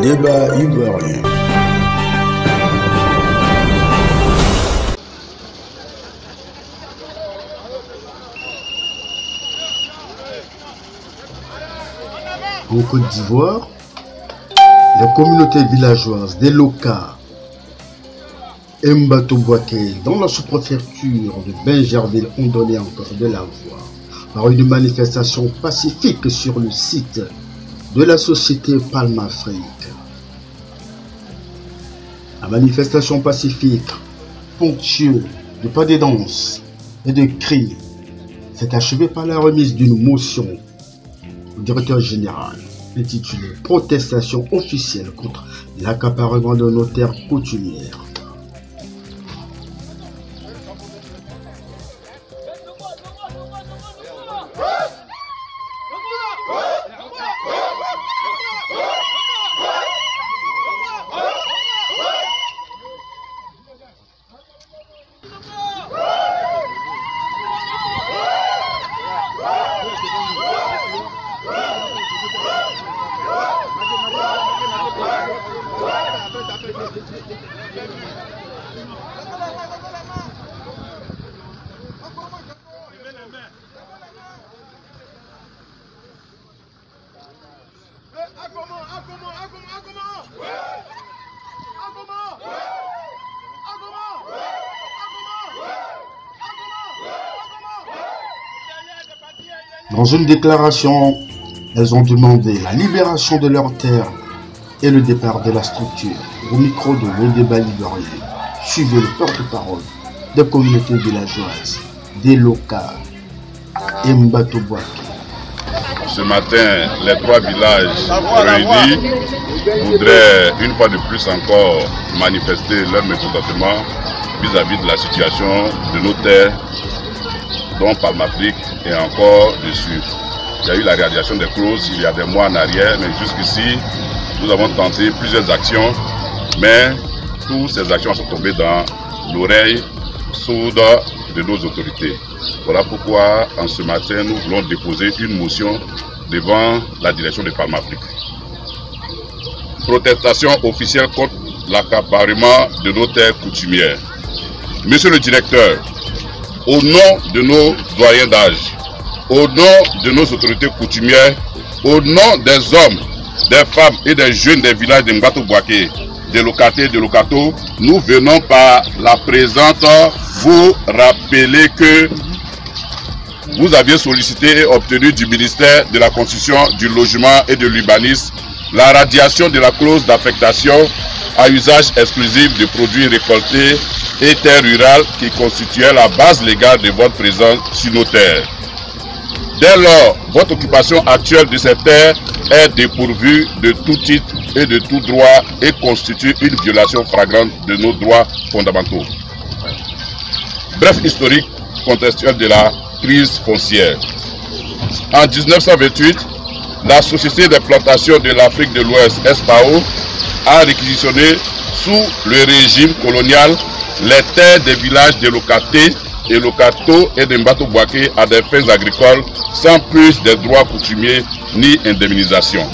Débat ivoirien. En Côte d'Ivoire, les communautés villageoises des Loka et Mbato-Bouaké dans la sous-préfecture de Benjerville ont donné encore de la voix par une manifestation pacifique sur le site de la société Palmafrique. La manifestation pacifique, ponctuée de pas de danse et de cris, s'est achevée par la remise d'une motion au directeur général intitulée « Protestation officielle contre l'accaparement de nos terres coutumières ». Dans une déclaration, elles ont demandé la libération de leurs terres et le départ de la structure. Au micro de Le Débat ivoirien, suivez le porte-parole des communautés villageoises, des Loka et Mbato-Bouaké. Ce matin, les trois villages réunis voudraient une fois de plus encore manifester leur mécontentement vis-à-vis de la situation de nos terres, dont Palmafrique est encore dessus. Il y a eu la réalisation des clauses il y a des mois en arrière, mais jusqu'ici, nous avons tenté plusieurs actions, mais toutes ces actions sont tombées dans l'oreille sourde de nos autorités. Voilà pourquoi, en ce matin, nous voulons déposer une motion devant la direction de Palmafrique. Protestation officielle contre l'accaparement de nos terres coutumières. Monsieur le directeur, au nom de nos doyens d'âge, au nom de nos autorités coutumières, au nom des hommes, des femmes et des jeunes des villages de Mbato-Bouaké, de Lokaté et de Lokato, nous venons par la présente vous rappeler que vous aviez sollicité et obtenu du ministère de la Construction, du Logement et de l'Urbanisme la radiation de la clause d'affectation à usage exclusif de produits récoltés et terres rurales qui constituaient la base légale de votre présence sur nos terres. Dès lors, votre occupation actuelle de ces terres est dépourvue de tout titre et de tout droit et constitue une violation flagrante de nos droits fondamentaux. Bref historique contextuel de la crise foncière. En 1928, la Société des plantations de l'Afrique de l'Ouest, SPAO, a réquisitionné sous le régime colonial les terres des villages de Lokaté et Lokato et de Mbato-Bouaké à des fins agricoles sans plus de droits coutumiers ni indemnisation.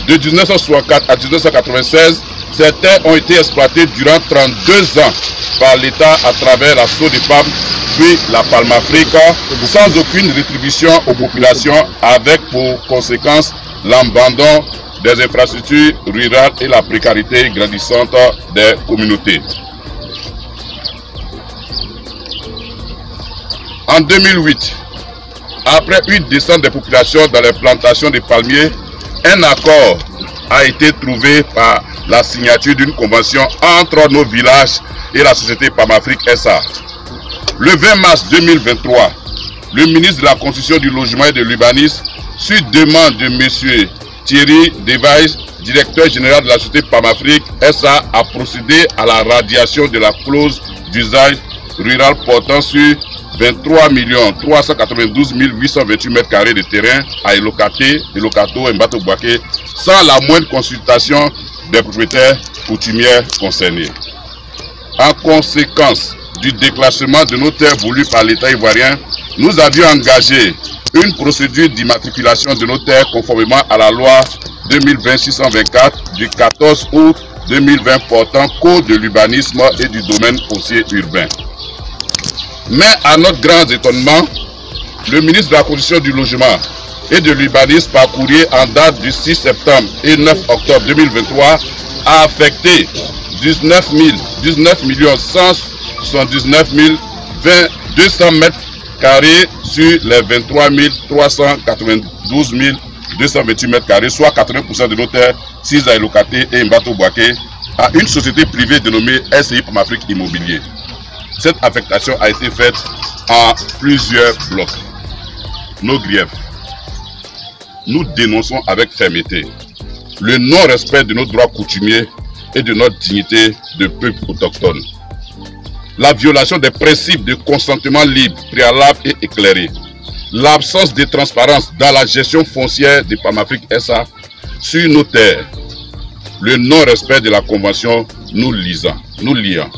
De 1964 à 1996, ces terres ont été exploitées durant 32 ans par l'État à travers la SODEPAM puis la Palmafrique sans aucune rétribution aux populations avec pour conséquence l'abandon des infrastructures rurales et la précarité grandissante des communautés. En 2008, après une descente des populations dans les plantations de palmiers, un accord a été trouvé par la signature d'une convention entre nos villages et la société Palmafrique SA. Le 20 mars 2023, le ministre de la Construction, du Logement et de l'Urbanisme, sur demande de M. Thierry Devaise, directeur général de la société Palmafrique SA, a procédé à la radiation de la clause d'usage rural portant sur 23 392 828 m² de terrain à Lokaté, Lokato et Mbato-Bouaké sans la moindre consultation des propriétaires coutumières concernés. En conséquence du déclassement de nos terres voulues par l'État ivoirien, nous avions engagé une procédure d'immatriculation de nos terres conformément à la loi 2020-624 du 14 août 2020 portant code de l'urbanisme et du domaine foncier urbain. Mais à notre grand étonnement, le ministre de la Condition du Logement et de l'Urbanisme par courrier en date du 6 septembre et 9 octobre 2023 a affecté 19 179 200 mètres carrés sur les 23 392 228 mètres carrés, soit 80% de nos terres, Sisa Elokate et Mbato Bouaké, à une société privée dénommée SCI Pamafrique Immobilier. Cette affectation a été faite en plusieurs blocs. Nos griefs. Nous dénonçons avec fermeté le non-respect de nos droits coutumiers et de notre dignité de peuple autochtone. La violation des principes de consentement libre, préalable et éclairé. L'absence de transparence dans la gestion foncière de Pamafrique SA sur nos terres. Le non-respect de la convention nous liant.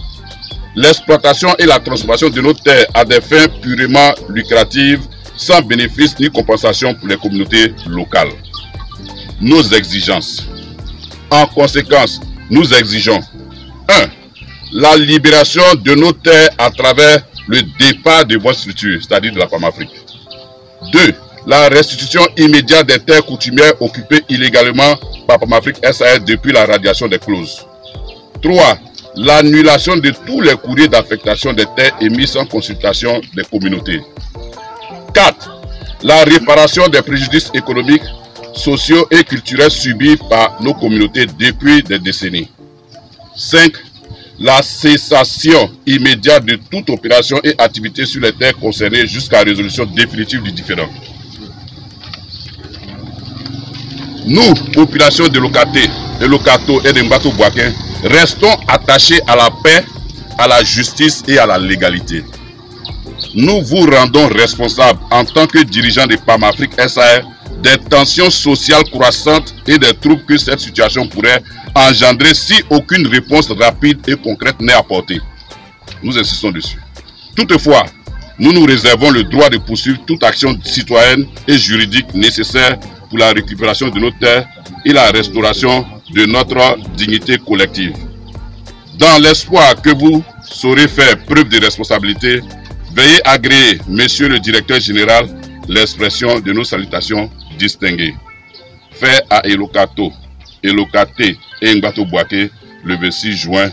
L'exploitation et la transformation de nos terres à des fins purement lucratives, sans bénéfice ni compensation pour les communautés locales. Nos exigences. En conséquence, nous exigeons 1. La libération de nos terres à travers le départ de bonnes structures, c'est-à-dire de la Pamafrique. 2. La restitution immédiate des terres coutumières occupées illégalement par Pamafrique SAS depuis la radiation des clauses. 3. L'annulation de tous les courriers d'affectation des terres émis sans consultation des communautés. 4. La réparation des préjudices économiques, sociaux et culturels subis par nos communautés depuis des décennies. 5. La cessation immédiate de toute opération et activité sur les terres concernées jusqu'à la résolution définitive du différend. Nous, population de Lokate, de Lokato et de Mbato Bouaké, restons attachés à la paix, à la justice et à la légalité. Nous vous rendons responsables en tant que dirigeants de Pamafrique SA des tensions sociales croissantes et des troubles que cette situation pourrait engendrer si aucune réponse rapide et concrète n'est apportée. Nous insistons dessus. Toutefois, nous nous réservons le droit de poursuivre toute action citoyenne et juridique nécessaire pour la récupération de nos terres et la restauration de notre dignité collective. Dans l'espoir que vous saurez faire preuve de responsabilité, veuillez agréer, Monsieur le Directeur Général, l'expression de nos salutations distinguées. Fait à Elokato, Elokate et Mbato Bouaké le 26 juin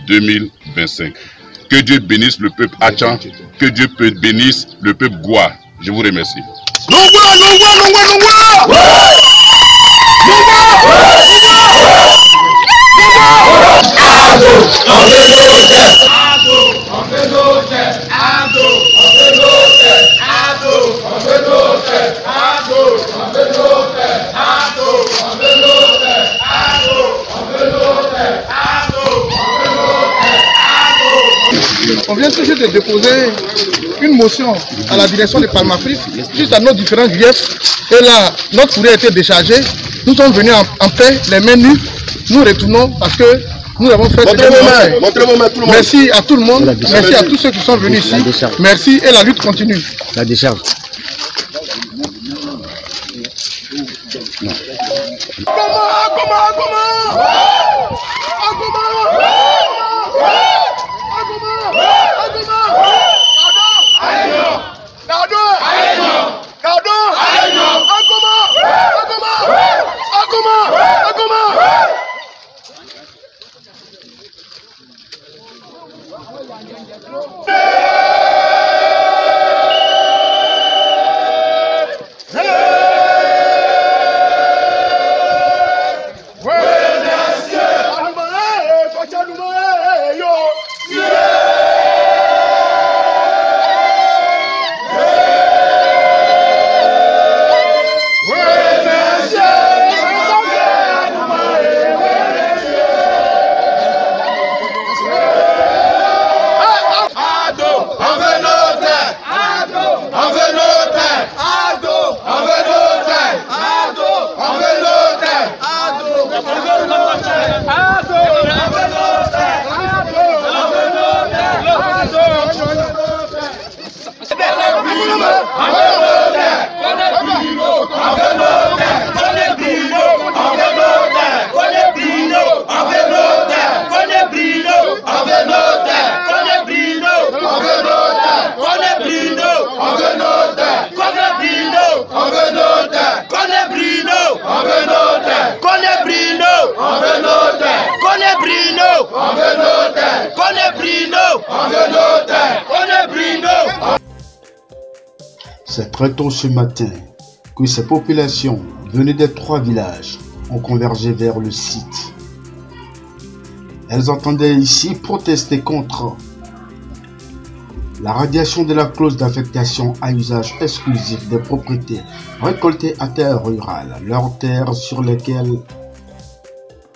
2025. Que Dieu bénisse le peuple Achan, que Dieu bénisse le peuple Goua. Je vous remercie. On vient tout juste de déposer une motion à la direction de Palmafrique, juste à nos différents griefs. Et là, notre courrier a été déchargé. Nous sommes venus en paix, les mains nues. Nous retournons parce que nous avons fait ce que nous. Merci à tout le monde, merci à tous ceux qui sont venus ici. Merci et la lutte continue. La décharge. C'est très tôt ce matin que ces populations venues des 3 villages ont convergé vers le site. Elles entendaient ici protester contre la radiation de la clause d'affectation à usage exclusif des propriétés récoltées à terre rurale, leurs terres sur lesquelles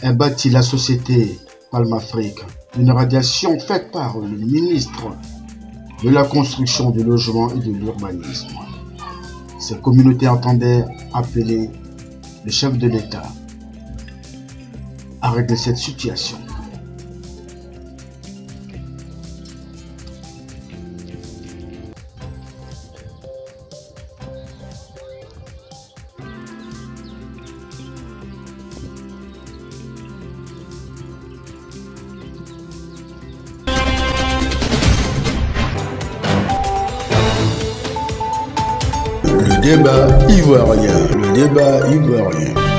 est bâtie la société Palmafrique, une radiation faite par le ministre de la Construction, du Logement et de l'Urbanisme. Ces communautés entendaient appeler le chef de l'État à régler cette situation. Le débat ivoirien, le débat ivoirien.